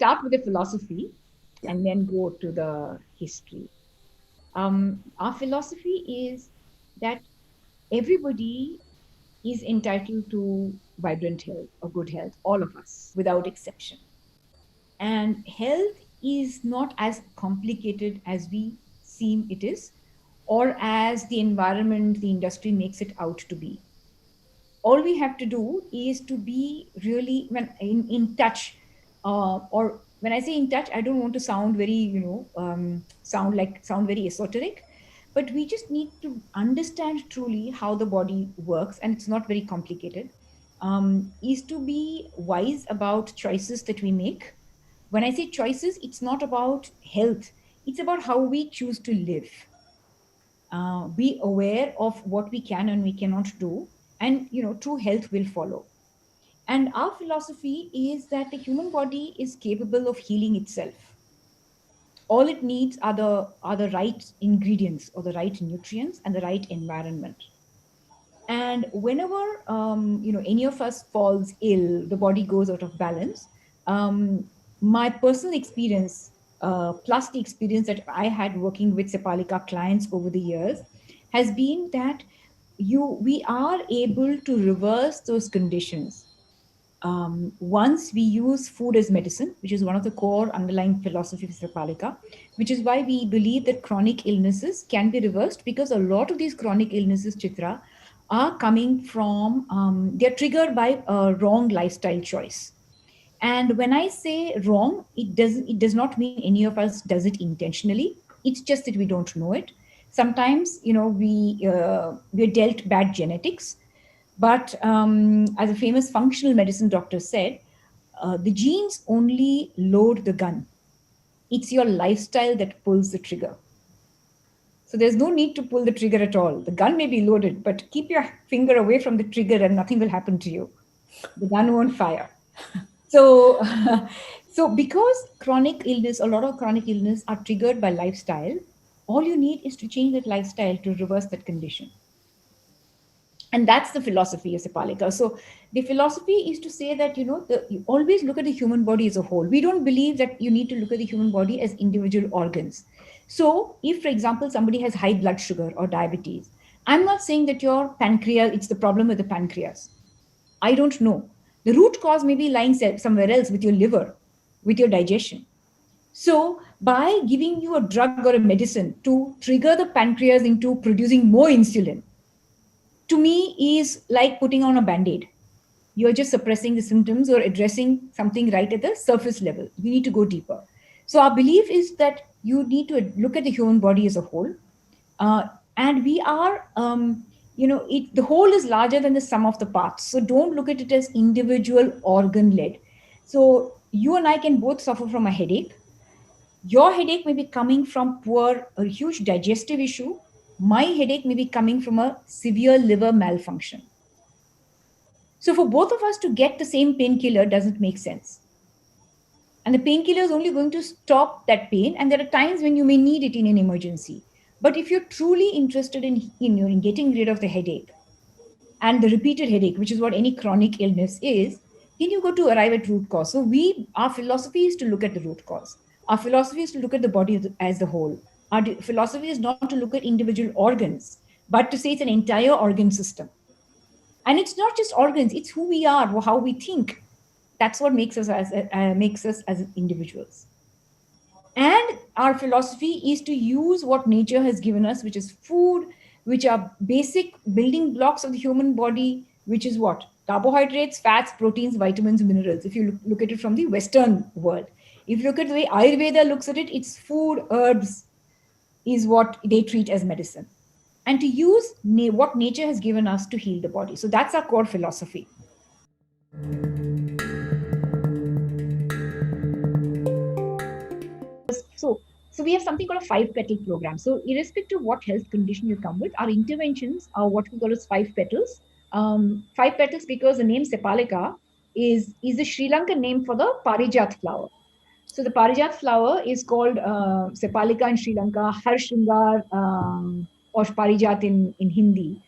start with the philosophy and then go to the history. Our philosophy is that everybody is entitled to vibrant health or good health, all of us, without exception. And health is not as complicated as we seem it is, or as the environment, the industry makes it out to be. All we have to do is to be really in touch, or when I say in touch, I don't want to sound very, sound very esoteric, but we just need to understand truly how the body works, and it's not very complicated. Is to be wise about choices that we make. When I say choices, it's not about health, it's about how we choose to live. Be aware of what we can and we cannot do, and true health will follow. And our philosophy is that the human body is capable of healing itself. All it needs are the right ingredients, or the right nutrients, and the right environment. And whenever any of us falls ill, the body goes out of balance. My personal experience, plus the experience that I had working with Sepalika clients over the years, has been that we are able to reverse those conditions once we use food as medicine, which is one of the core underlying philosophies of Sepalika, which is why we believe that chronic illnesses can be reversed, because a lot of these chronic illnesses, Chitra, are coming from, they're triggered by a wrong lifestyle choice. And when I say wrong, it does not mean any of us does it intentionally. It's just that we don't know it. Sometimes, we're dealt bad genetics, but as a famous functional medicine doctor said, the genes only load the gun. It's your lifestyle that pulls the trigger. So there's no need to pull the trigger at all. The gun may be loaded, but keep your finger away from the trigger and nothing will happen to you. The gun won't fire. So, so because a lot of chronic illness are triggered by lifestyle, all you need is to change that lifestyle to reverse that condition. And that's the philosophy of Sepalika. So the philosophy is to say that, you always look at the human body as a whole. We don't believe that you need to look at the human body as individual organs. So if, for example, somebody has high blood sugar or diabetes, I'm not saying that your pancreas, it's the problem with the pancreas. I don't know. The root cause may be lying somewhere else with your liver, with your digestion. So by giving you a drug or a medicine to trigger the pancreas into producing more insulin, to me is like putting on a band-aid. You're just suppressing the symptoms or addressing something right at the surface level. You need to go deeper. So our belief is that you need to look at the human body as a whole. And we are, the whole is larger than the sum of the parts. So don't look at it as individual organ-led. So you and I can both suffer from a headache. Your headache may be coming from a huge digestive issue. My headache may be coming from a severe liver malfunction. So for both of us to get the same painkiller doesn't make sense. And the painkiller is only going to stop that pain. And there are times when you may need it in an emergency. But if you're truly interested in getting rid of the headache and the repeated headache, which is what any chronic illness is, then you go to arrive at root cause. So our philosophy is to look at the root cause. Our philosophy is to look at the body as the whole. Our philosophy is not to look at individual organs, but to say it's an entire organ system. And it's not just organs, it's who we are, how we think. That's what makes us as individuals. And our philosophy is to use what nature has given us, which is food, which are basic building blocks of the human body, which is what? Carbohydrates, fats, proteins, vitamins, minerals, if you look at it from the Western world. If you look at the way Ayurveda looks at it, it's food, herbs is what they treat as medicine. And to use what nature has given us to heal the body. So that's our core philosophy. So we have something called a 5-petal program. So irrespective of what health condition you come with, our interventions are what we call as 5 petals. 5 petals because the name Sepalika is the Sri Lankan name for the Parijat flower. So the Parijat flower is called Sepalika in Sri Lanka, Har Shringar, or Parijat in Hindi.